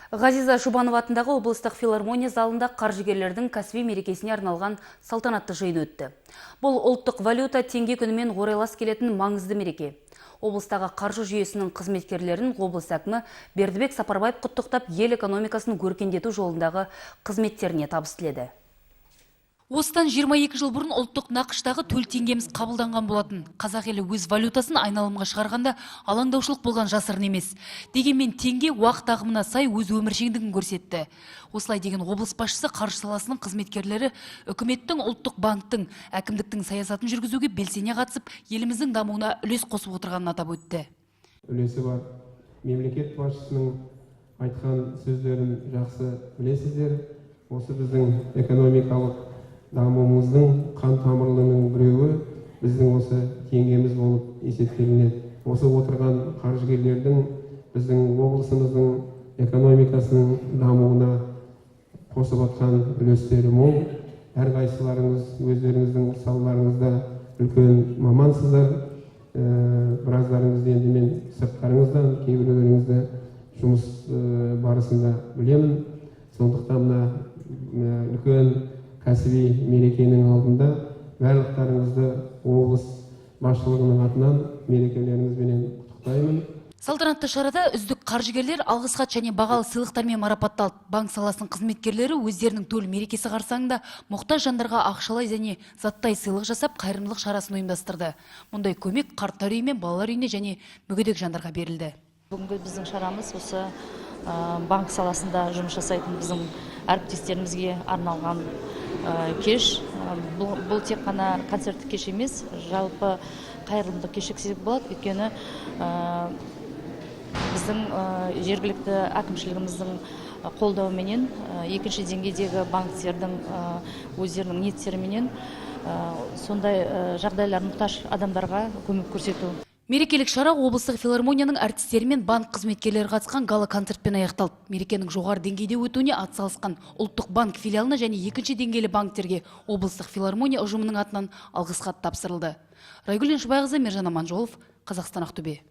Ғазиза Жұбанова атындағы облыстық филармония залында қаржыгерлердің кәсіби мерекесіне арналған салтанатты жиын өтті. Бұл ұлттық валюта теңге күнімен орайлас келетін маңызды мереке. Облыстағы қаржы жүйесінің қызметкерлерін облыс әкімі Бердібек Сапарбаев құттықтап, ел экономикасын өркендету жолындағы қызметтеріне табыс тіледі. Осыдан 22 жыл бұрын ұлттық нақыштағы төл теңгеміз қабылданған болатын. Қазақ елі өз валютасын айналымға шығарғанда алаңдаушылық болған жасырын емес. Дегенмен теңге уақыт ағымына сай өз өміршеңдігін көрсетті. Осылай деген облыс басшысы қаржы саласының қызметкерлері үкіметтің, ұлттық банктың, әкімдіктің саясатын жүргізуге белсене қатысып, еліміздің дамуына үлес қосып отырғанын атап өтті. Үлесі бар. Мемлекет басшысының айтқан сөздерін жақсы білесіздер. Осы біздің экономикалық дамуымыздың қан тамырларының біреуі біздің осы теңгеміз болып есептелінеді. Осы отырған қаржыгерлердің біздің облысымыздың экономикасының дамуына қосып атқан үлестері мол. Әрқайсыларыңыз өздеріңіздің салаларыңызда үлкен мамансыздар. Біраздарыңызды енді мен сырттарыңыздан, кейбіреулеріңізді жұмыс барысында білемін. Сондықтан мына үлкен кәсіби мерекенің алдында барлықтарыңызды облыс басшылығының атынан мерекелеріңізбен құттықтаймын. Салтанатты шарада үздік қаржыгерлер алғыс хат және бағалы сыйлықтармен марапатталды. Банк саласының қызметкерлері өздерінің төл мерекесі қарсаңында мұқтаж жандарға ақшалай және заттай сыйлық жасап, қайырымдылық шарасын ұйымдастырды. Мұндай көмек қарттар үйі мен балалар үйіне және мүгедек жандарға берілді. Бүгінгі біздің шарамыз осы банк саласында жұмыс жасайтын біздің әріптестерімізге арналған кеш. Бұл тек қана концерттік кеш емес, жалпы қайырымдылық кеші десек болады. Өйткені біздің жергілікті әкімшілігіміздің қолдауыменен, екінші деңгейдегі банктердің өздерінің ниеттеріменен сондай жағдайлар мұқтаж адамдарға көмек көрсету. Мерекелік шара облыстық филармонияның әртістері мен банк қызметкерлері қатысқан гала-концертпен аяқталды. Мерекенің жоғары деңгейде өтуіне атсалысқан ұлттық банк филиалына және екінші деңгейлі банктерге облыстық филармония ұжымының атынан алғыс хат тапсырылды. Райгүл Еншібайқызы, Мержан Аманжолов, Қазақстан, Ақтөбе.